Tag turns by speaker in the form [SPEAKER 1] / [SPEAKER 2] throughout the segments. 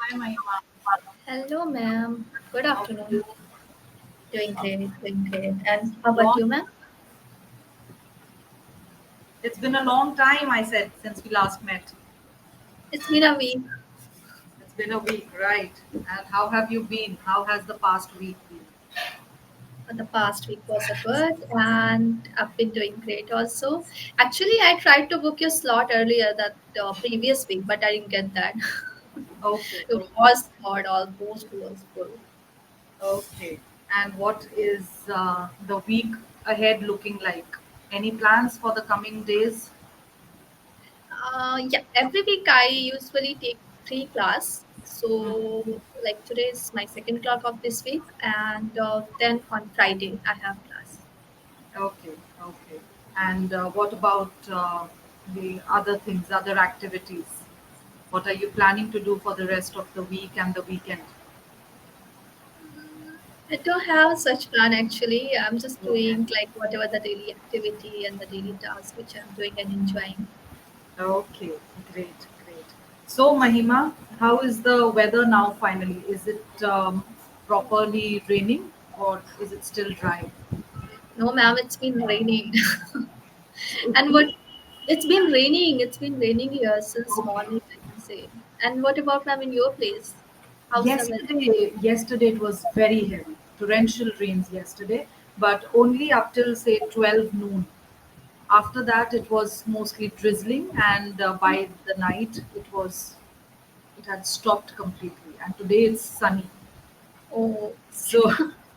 [SPEAKER 1] Hi, Mahima.
[SPEAKER 2] Hello, ma'am. Good
[SPEAKER 1] How are you?
[SPEAKER 2] afternoon. Doing great, doing great. And how about
[SPEAKER 1] Long.
[SPEAKER 2] you, ma'am?
[SPEAKER 1] It's been a long time, I said, since we last met.
[SPEAKER 2] It's been a week.
[SPEAKER 1] It's been a week, right? And how have you been? How has the past week been?
[SPEAKER 2] The past week was a good, and I've been doing great also. Actually, I tried to book your slot earlier that previous week, but I didn't get that.
[SPEAKER 1] Okay,
[SPEAKER 2] It
[SPEAKER 1] okay,
[SPEAKER 2] was hard, almost was full.
[SPEAKER 1] okay. And what is the week ahead looking like? Any plans for the coming days?
[SPEAKER 2] Yeah, every week I usually take three class.
[SPEAKER 1] Mhm.
[SPEAKER 2] So, like today is my second class of this week, and then on Friday I have class.
[SPEAKER 1] Okay, okay. And what about the other things, other activities? What are you planning to do for the rest of the week and the weekend?
[SPEAKER 2] I don't have such plan actually. I'm just
[SPEAKER 1] Okay.
[SPEAKER 2] doing like whatever the daily activity and the daily task which I'm doing and enjoying.
[SPEAKER 1] Okay, great, great. So, Mahima, how is the weather now finally? Is it properly raining or is it still dry?
[SPEAKER 2] No, ma'am, it's been raining.
[SPEAKER 1] It's
[SPEAKER 2] And
[SPEAKER 1] been
[SPEAKER 2] what it's been raining. It's been raining here since
[SPEAKER 1] okay.
[SPEAKER 2] morning, I can say. And what about ma'am in your place? How's the weather?
[SPEAKER 1] Yesterday it was very heavy, torrential rains yesterday, but only up till say 12 noon. After that, it was mostly drizzling, and by the night, it had stopped completely. And today it's sunny.
[SPEAKER 2] Oh,
[SPEAKER 1] So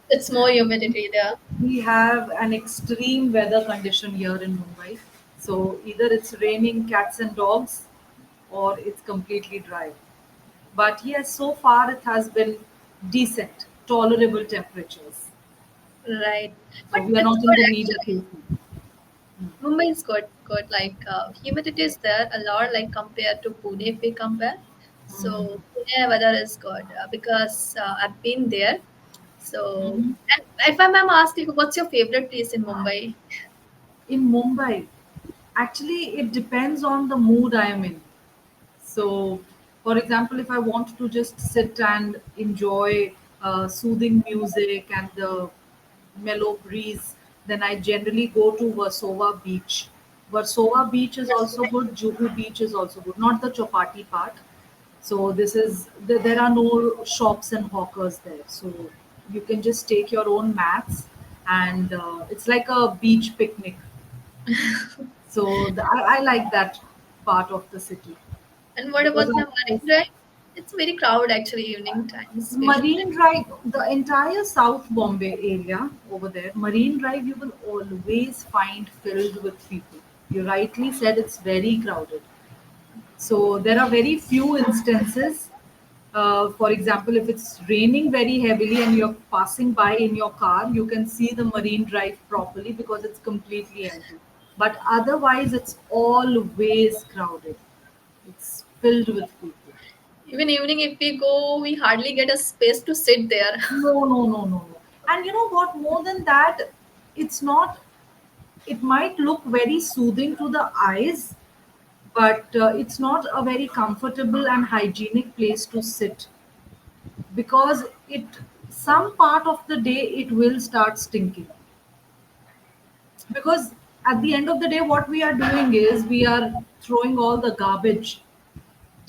[SPEAKER 2] it's more humidity there.
[SPEAKER 1] we have an extreme weather condition here in Mumbai. So either it's raining cats and dogs or it's completely dry. But yes, so far it has been decent, tolerable temperatures.
[SPEAKER 2] Right.
[SPEAKER 1] So
[SPEAKER 2] But
[SPEAKER 1] we are
[SPEAKER 2] it's
[SPEAKER 1] not in
[SPEAKER 2] good
[SPEAKER 1] the need of
[SPEAKER 2] actually.
[SPEAKER 1] AC.
[SPEAKER 2] Mumbai is good, good. Like humidity is there a lot, like compared to Pune if we compare.
[SPEAKER 1] Mhm.
[SPEAKER 2] So Pune weather is good because I've been there. So
[SPEAKER 1] Mhm.
[SPEAKER 2] and if I'm asking, what's your favorite place in Mumbai?
[SPEAKER 1] In Mumbai, actually, it depends on the mood I am in. So, for example, if I want to just sit and enjoy soothing music and the mellow breeze, then I generally go to Versova Beach. Versova Beach is
[SPEAKER 2] That's
[SPEAKER 1] also
[SPEAKER 2] why.
[SPEAKER 1] good. Juhu Beach is also good. Not the Chopati part. So this is there are no shops and hawkers there. So you can just take your own mats, and it's like a beach picnic. So I like that part of the city
[SPEAKER 2] And what
[SPEAKER 1] because
[SPEAKER 2] about the Marine Drive? It's very crowded actually evening time, especially.
[SPEAKER 1] Marine Drive, the entire South Bombay area over there, Marine Drive, you will always find filled with people. You rightly said it's very crowded. So there are very few instances. For example, if it's raining very heavily and you're passing by in your car, you can see the Marine Drive properly because it's completely empty. But otherwise, it's always crowded. It's filled with people.
[SPEAKER 2] Even evening if we go, we hardly get a space to sit there.
[SPEAKER 1] No, no, no, no, no. And you know what? More than that, it's not, it might look very soothing to the eyes, but it's not a very comfortable and hygienic place to sit because some part of the day it will start stinking because at the end of the day what we are doing is we are throwing all the garbage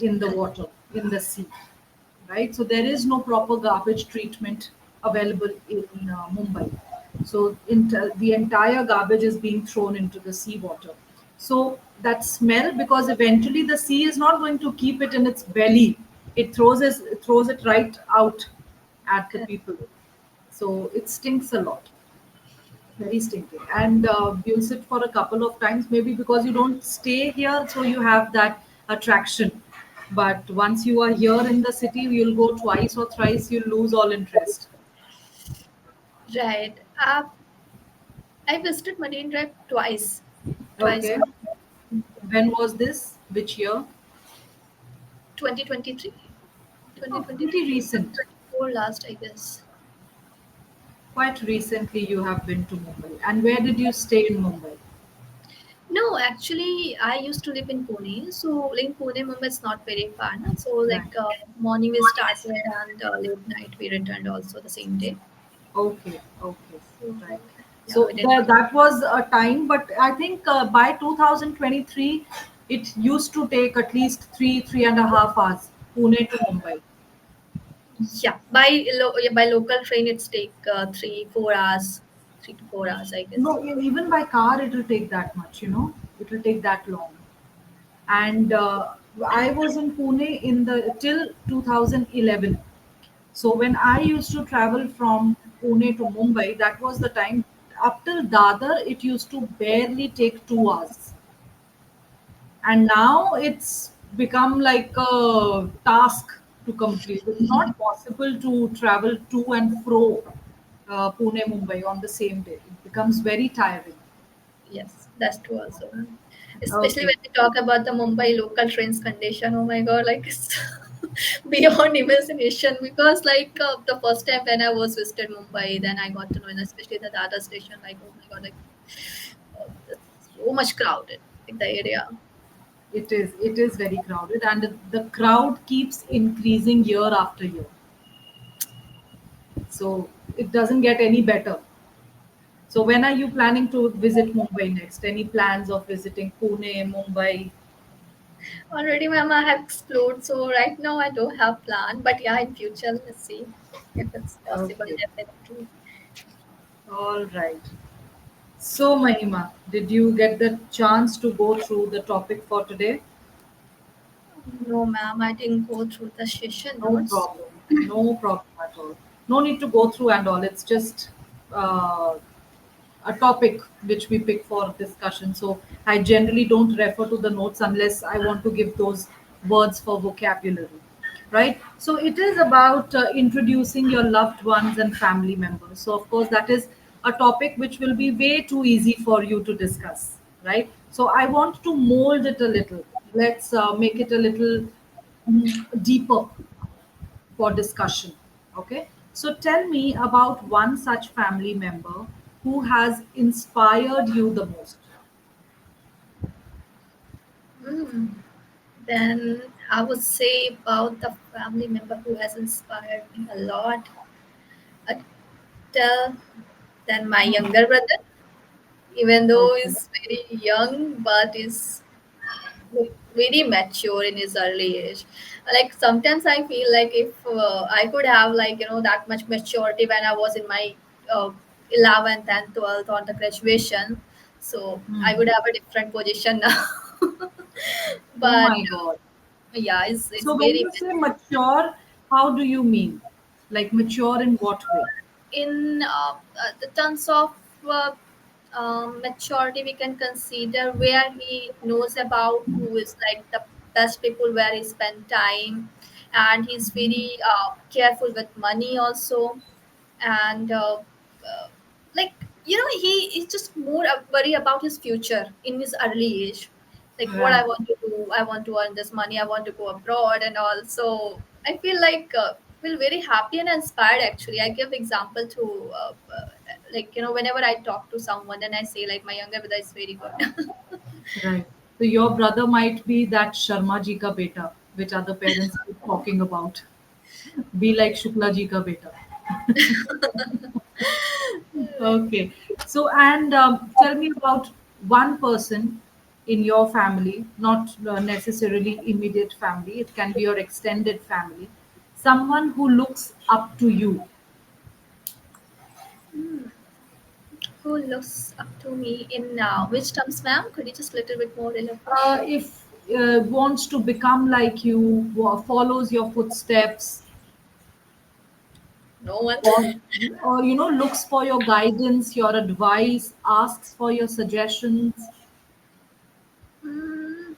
[SPEAKER 1] in the water, in the sea, right? So there is no proper garbage treatment available in Mumbai. So the entire garbage is being thrown into the seawater. So that smell, because eventually the sea is not going to keep it in its belly, it throws it right out at the people. So it stinks a lot, very stinky. And you'll sit for a couple of times, maybe because you don't stay here, so you have that attraction. But once you are here in the city, you'll go twice or thrice, you'll lose all interest.
[SPEAKER 2] Right. I visited Marine Drive twice. Twice
[SPEAKER 1] Okay.
[SPEAKER 2] only.
[SPEAKER 1] When was this? Which year?
[SPEAKER 2] 2023,
[SPEAKER 1] Oh, pretty recent.
[SPEAKER 2] 2024 last, I guess.
[SPEAKER 1] Quite recently, you have been to Mumbai. And where did you stay in Mumbai?
[SPEAKER 2] No, actually, I used to live in Pune. So in Pune, Mumbai is not very far. Na? So
[SPEAKER 1] Right.
[SPEAKER 2] like morning we started and late night we returned also the same day.
[SPEAKER 1] Okay, okay,
[SPEAKER 2] So
[SPEAKER 1] right.
[SPEAKER 2] yeah,
[SPEAKER 1] So
[SPEAKER 2] we didn't.
[SPEAKER 1] that was a time, but I think by 2023, it used to take at least 3.5 hours, Pune to Mumbai.
[SPEAKER 2] Yeah, yeah, by local train it's take 3 4 hours, 3 to 4 hours, I guess.
[SPEAKER 1] No, even by car, it will take that much, it will take that long. And I was in Pune in the till 2011. So when I used to travel from Pune to Mumbai, that was the time. Up till Dadar, it used to barely take 2 hours, and now it's become like a task to complete. It's not possible to travel to and fro Pune Mumbai on the same day. It becomes very tiring.
[SPEAKER 2] Yes, that's true also. Especially
[SPEAKER 1] Okay.
[SPEAKER 2] when we talk about the Mumbai local trains condition. Oh my god, like it's beyond imagination. Because like the first time when I was visited Mumbai, then I got to know, and especially the Dada station, like oh my god, like it's so much crowded, like the area.
[SPEAKER 1] It is very crowded, and the crowd keeps increasing year after year. So it doesn't get any better. So when are you planning to visit Mumbai next? Any plans of visiting Pune, Mumbai?
[SPEAKER 2] Already, ma'am, I have explored. So right now I don't have plan, but yeah, in future, let's see if it's possible.
[SPEAKER 1] Okay.
[SPEAKER 2] Definitely.
[SPEAKER 1] All right. So Mahima, did you get the chance to go through the topic for today?
[SPEAKER 2] No, ma'am, I didn't go through the session
[SPEAKER 1] No
[SPEAKER 2] notes.
[SPEAKER 1] problem. No problem at all. No need to go through and all. It's just uh, a topic which we pick for discussion. So I generally don't refer to the notes unless I want to give those words for vocabulary. Right? So it is about introducing your loved ones and family members. So, of course, that is a topic which will be way too easy for you to discuss. Right? So, I want to mold it a little. Let's make it a little deeper for discussion. Okay. So tell me about one such family member who has inspired you the most.
[SPEAKER 2] Hmm. Then I would say about the family member who has inspired me a lot. Uh, tell than my younger brother, even though
[SPEAKER 1] Okay.
[SPEAKER 2] he's very young, but is very mature in his early age. Like sometimes I feel like if I could have like that much maturity when I was in my uh, 11th and 12th on the graduation, so I
[SPEAKER 1] Hmm.
[SPEAKER 2] would have a different position now.
[SPEAKER 1] Oh
[SPEAKER 2] But
[SPEAKER 1] my God.
[SPEAKER 2] yeah, it's
[SPEAKER 1] So when
[SPEAKER 2] very
[SPEAKER 1] you say mature, how do you mean? Like mature in what way?
[SPEAKER 2] in the terms of uh, maturity we can consider where he knows about who is like the best people where he spend time, and he's very careful with money also, and like he is just more worry about his future in his early age, like what I
[SPEAKER 1] Right.
[SPEAKER 2] want to do, I want to earn this money, I want to go abroad and all. So I feel like feel very happy and inspired. Actually, I give example to like whenever I talk to someone and I say like my younger brother is very good.
[SPEAKER 1] Right. So your brother might be that Sharma ji ka beta, which other parents keep talking about. Be like Shukla ji ka beta. Okay. So, and tell me about one person in your family, not necessarily immediate family, it can be your extended family, someone who looks up to you.
[SPEAKER 2] Who looks up to me in which terms, ma'am? Could you just little bit more elaborate?
[SPEAKER 1] If wants to become like you, follows your footsteps,
[SPEAKER 2] No one.
[SPEAKER 1] or, or looks for your guidance, your advice, asks for your suggestions.
[SPEAKER 2] Hmm,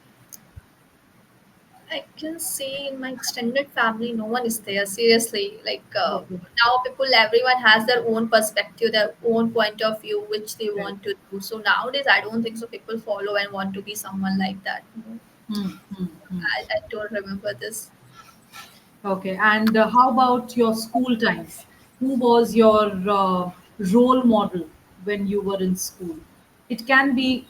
[SPEAKER 2] I can say in my extended family, no one is there. Seriously, like
[SPEAKER 1] Okay.
[SPEAKER 2] now, people, everyone has their own perspective, their own point of view, which they
[SPEAKER 1] Right.
[SPEAKER 2] want to do. So nowadays, I don't think so. People follow and want to be someone like that. No,
[SPEAKER 1] Hmm, hmm, hmm.
[SPEAKER 2] I don't remember this.
[SPEAKER 1] Okay, and how about your school times? Who was your role model when you were in school? It can be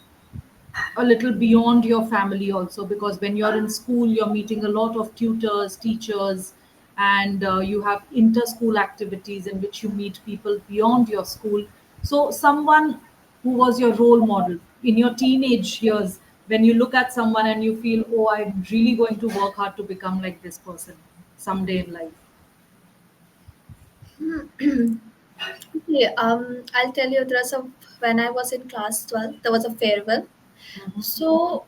[SPEAKER 1] a little beyond your family also, because when you're in school you're meeting a lot of tutors, teachers, and you have inter-school activities in which you meet people beyond your school. So someone who was your role model in your teenage years, when you look at someone and you feel, oh, I'm really going to work hard to become like this person someday in life.
[SPEAKER 2] Okay, I'll tell you, when I was in class 12, there was a farewell. So,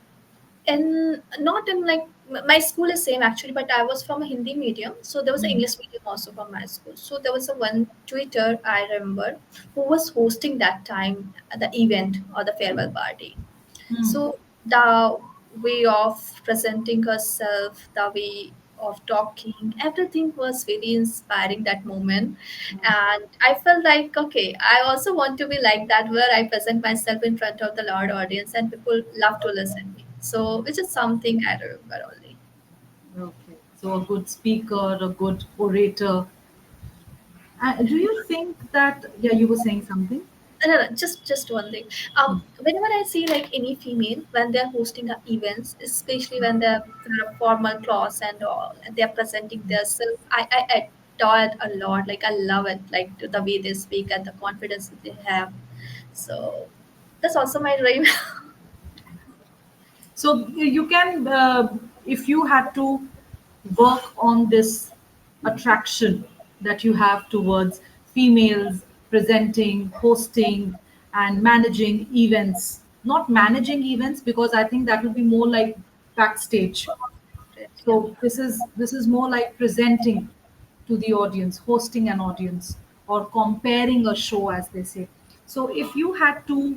[SPEAKER 2] and not in like my school is same actually, but I was from a Hindi medium, so there was an English medium also from my school. So there was a one tutor I remember who was hosting that time the event or the farewell party.
[SPEAKER 1] Hmm.
[SPEAKER 2] So the way of presenting herself, the way of talking, everything was very inspiring that moment. And I felt like, okay, I also want to be like that, where I present myself in front of the large audience and people love to listen me. So which is something I remember only.
[SPEAKER 1] Okay, so a good speaker, a good orator. Do you think that, yeah, you were saying something?
[SPEAKER 2] No, no, just one thing. Whenever I see like any female when they're hosting events, especially when they're kind of formal clothes and all, and they're presenting themselves, I adore it a lot. Like I love it, like the way they speak and the confidence that they have. So that's also my dream.
[SPEAKER 1] So you can, if you had to work on this attraction that you have towards females presenting, hosting, and managing events. Not managing events, because I think that will be more like backstage.
[SPEAKER 2] Yeah.
[SPEAKER 1] So this is more like presenting to the audience, hosting an audience, or comparing a show, as they say. So if you had to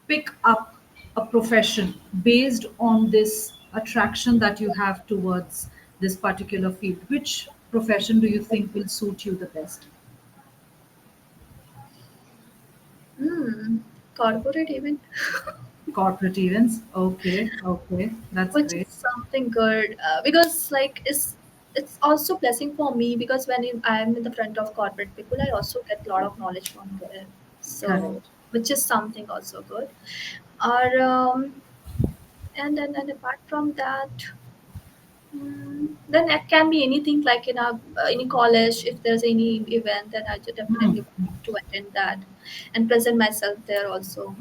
[SPEAKER 1] pick up a profession based on this attraction that you have towards this particular field, which profession do you think will suit you the best?
[SPEAKER 2] Hmm. Corporate event.
[SPEAKER 1] Corporate events. Okay, okay, that's
[SPEAKER 2] Which is
[SPEAKER 1] great.
[SPEAKER 2] something good because like it's also blessing for me because I'm in the front of corporate people, I also get a lot of knowledge from there. So
[SPEAKER 1] Correct.
[SPEAKER 2] which is something also good. Or and apart from that, then it can be anything like in a any college. If there's any event, then I should
[SPEAKER 1] Hmm.
[SPEAKER 2] definitely want to attend that and present myself there also.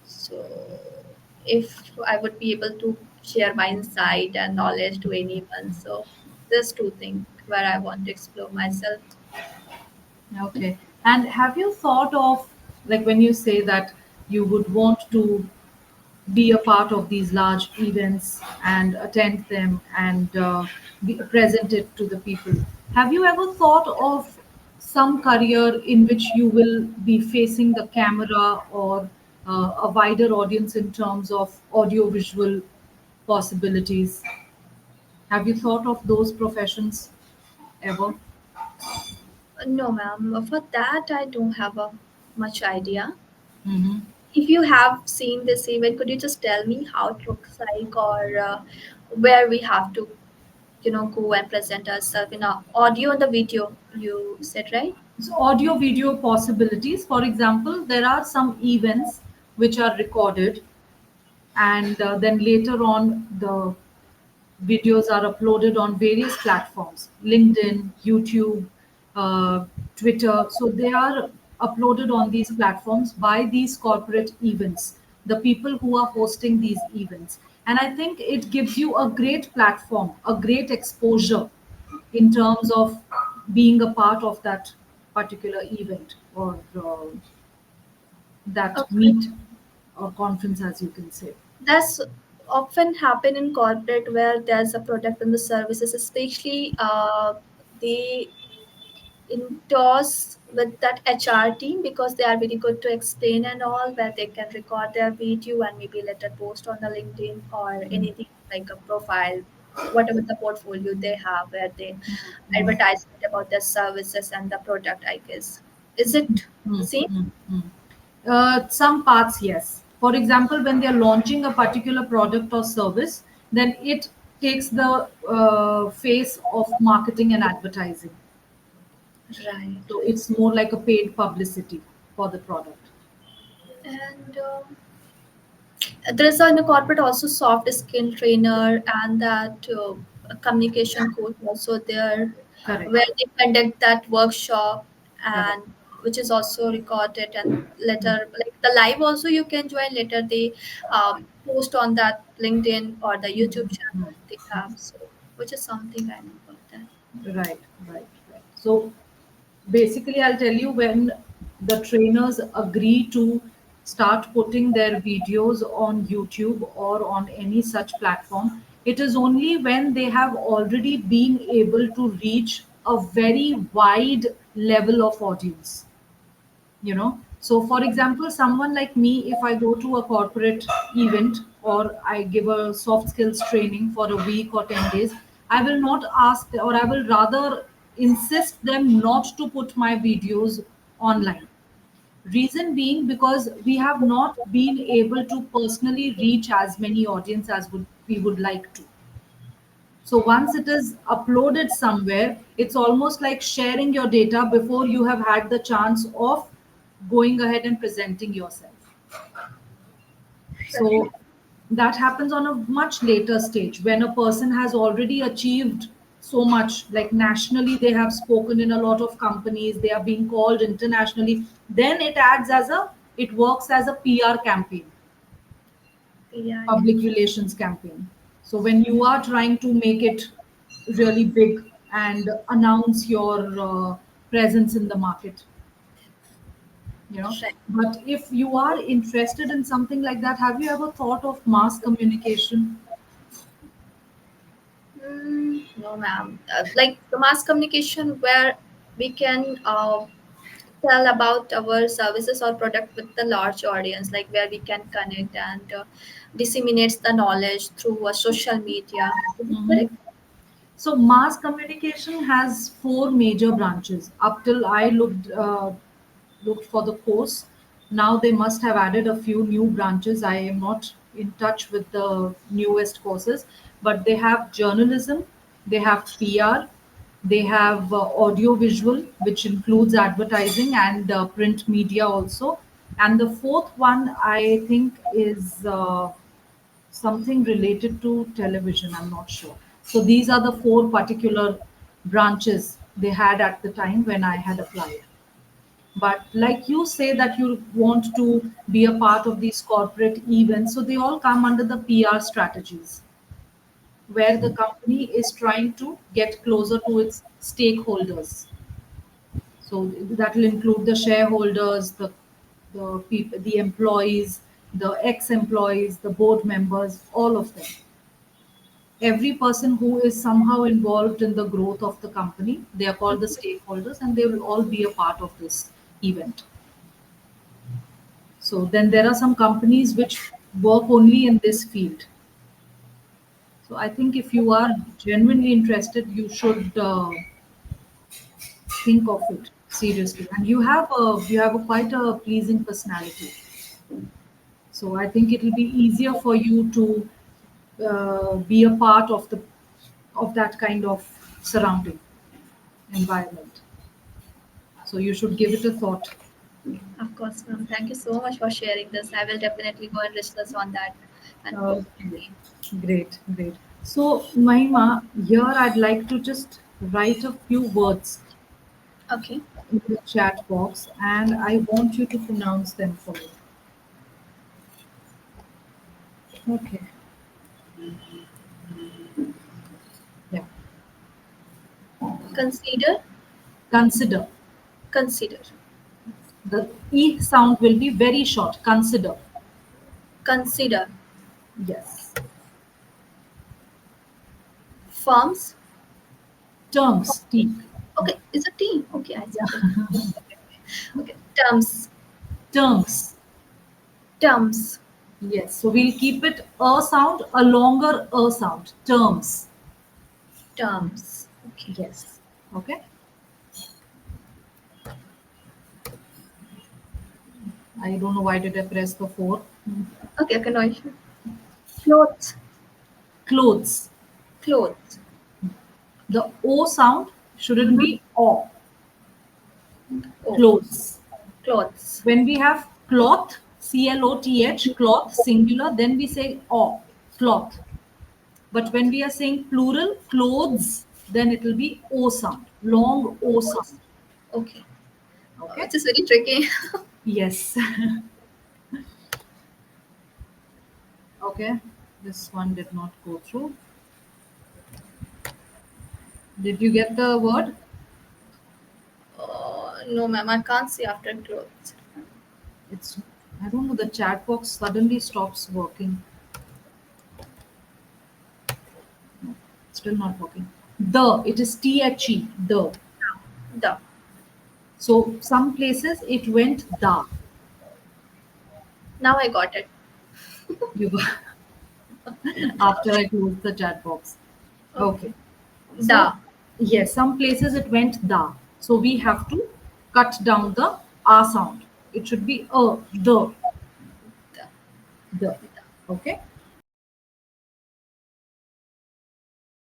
[SPEAKER 2] So if I would be able to share my insight and knowledge to anyone, so there's two things where I want to explore myself.
[SPEAKER 1] Okay. And have you thought of, like, when you say that you would want to be a part of these large events and attend them and present it to the people? Have you ever thought of some career in which you will be facing the camera, or a wider audience in terms of audio visual possibilities? Have you thought of those professions ever?
[SPEAKER 2] No, ma'am. For that, I don't have a much idea.
[SPEAKER 1] Hmm.
[SPEAKER 2] If you have seen this event, could you just tell me how it looks like, or where we have to, go and present ourselves in a audio and the video? You said right?
[SPEAKER 1] So audio video possibilities. For example, there are some events which are recorded, and then later on the videos are uploaded on various platforms: LinkedIn, YouTube, Twitter. So they are uploaded on these platforms by these corporate events, the people who are hosting these events. And I think it gives you a great platform, a great exposure in terms of being a part of that particular event, or that
[SPEAKER 2] Okay.
[SPEAKER 1] meet or conference, as you can say.
[SPEAKER 2] That's often happen in corporate where there's a product and the services, especially they endorse with that HR team because they are very good to explain and all, where they can record their video and maybe later post on the LinkedIn or anything like a profile, whatever the portfolio they have, where they advertisement about their services and the product, I guess. Is it the
[SPEAKER 1] Mm,
[SPEAKER 2] same?
[SPEAKER 1] mm, mm. Some parts, yes. For example, when they're launching a particular product or service, then it takes the face of marketing and advertising.
[SPEAKER 2] Right.
[SPEAKER 1] So it's more like a paid publicity for the product.
[SPEAKER 2] And There is in a corporate also soft skill trainer and that communication coach also there,
[SPEAKER 1] Correct.
[SPEAKER 2] where they conduct that workshop,
[SPEAKER 1] Correct.
[SPEAKER 2] and which is also recorded, and later like the live also you can join, later they post on that LinkedIn or the YouTube channel they have, so which is something I know about that.
[SPEAKER 1] Right, right, right. So basically, I'll tell you, when the trainers agree to start putting their videos on YouTube or on any such platform, it is only when they have already been able to reach a very wide level of audience. So for example, someone like me, if I go to a corporate event or I give a soft skills training for a week or 10 days, I will not ask, or I will rather insist them not to put my videos online. Reason being, because we have not been able to personally reach as many audience as we would like to. So once it is uploaded somewhere, it's almost like sharing your data before you have had the chance of going ahead and presenting yourself.
[SPEAKER 2] Right.
[SPEAKER 1] So that happens on a much later stage, when a person has already achieved so much, like nationally, they have spoken in a lot of companies, they are being called internationally. Then it works as a PR campaign,
[SPEAKER 2] Yeah, yeah.
[SPEAKER 1] public relations campaign. So when you are trying to make it really big and announce your presence in the market, you know.
[SPEAKER 2] Right.
[SPEAKER 1] But if you are interested in something like that, have you ever thought of mass communication?
[SPEAKER 2] No, ma'am. Like the mass communication where we can tell about our services or product with the large audience, like where we can connect and disseminates the knowledge through social media. Is it
[SPEAKER 1] Mhm.
[SPEAKER 2] correct?
[SPEAKER 1] So mass communication has four major branches. Up till I looked for the course. Now they must have added a few new branches. I am not in touch with the newest courses, but they have journalism, they have PR, they have audio visual, which includes advertising and print media also. And the fourth one, I think, is something related to television. I'm not sure. So these are the four particular branches they had at the time when I had applied. But like you say that you want to be a part of these corporate events, so they all come under the PR strategies, where the company is trying to get closer to its stakeholders. So that will include the shareholders, the people, the employees, the ex-employees, the board members, all of them. Every person who is somehow involved in the growth of the company, they are called the stakeholders, and they will all be a part of this event. So then there are some companies which work only in this field. So I think if you are genuinely interested, you should think of it seriously. And you have a quite a pleasing personality. So I think it will be easier for you to be a part of that kind of surrounding environment. So you should give it a thought.
[SPEAKER 2] Of course, ma'am. Thank you so much for sharing this. I will definitely go and research on that and go for the
[SPEAKER 1] Okay.
[SPEAKER 2] same.
[SPEAKER 1] Great, great. So, Mahima, here I'd like to just write a few words
[SPEAKER 2] Okay.
[SPEAKER 1] in the chat box, and I want you to pronounce them for me. Okay. Yeah.
[SPEAKER 2] Consider,
[SPEAKER 1] Consider.
[SPEAKER 2] consider,
[SPEAKER 1] The E sound will be very short. Consider.
[SPEAKER 2] consider.
[SPEAKER 1] Yes.
[SPEAKER 2] Firms.
[SPEAKER 1] Terms. T.
[SPEAKER 2] Okay, is it T? Okay, I
[SPEAKER 1] Yeah.
[SPEAKER 2] said it. Okay, terms,
[SPEAKER 1] Terms.
[SPEAKER 2] terms,
[SPEAKER 1] Yes. So we'll keep it a sound, a longer a sound. Terms.
[SPEAKER 2] terms. Okay.
[SPEAKER 1] Yes. Okay. I don't know why did I press the four.
[SPEAKER 2] Okay, okay, no issue. Clothes,
[SPEAKER 1] Clothes.
[SPEAKER 2] clothes.
[SPEAKER 1] The O sound shouldn't
[SPEAKER 2] Mm-hmm.
[SPEAKER 1] be O.
[SPEAKER 2] Oh,
[SPEAKER 1] Clothes.
[SPEAKER 2] clothes.
[SPEAKER 1] When we have cloth, cloth, cloth, singular, then we say o, cloth. But when we are saying plural, clothes, then it will be o sound, long o sound.
[SPEAKER 2] Okay.
[SPEAKER 1] Okay?
[SPEAKER 2] Which is very tricky.
[SPEAKER 1] Yes. Okay. This one did not go through. Did you get the word?
[SPEAKER 2] No, ma'am, I can't see after clothes.
[SPEAKER 1] It's, I don't know, the chat box suddenly stops working. Still not working. The, it is the, the.
[SPEAKER 2] The.
[SPEAKER 1] So some places it went da.
[SPEAKER 2] Now I got it.
[SPEAKER 1] You got after I closed the chat box.
[SPEAKER 2] Okay.
[SPEAKER 1] Okay. So
[SPEAKER 2] Da.
[SPEAKER 1] yes, some places it went da. So we have to cut down the a sound. It should be the,
[SPEAKER 2] Da.
[SPEAKER 1] the.
[SPEAKER 2] Da.
[SPEAKER 1] Okay.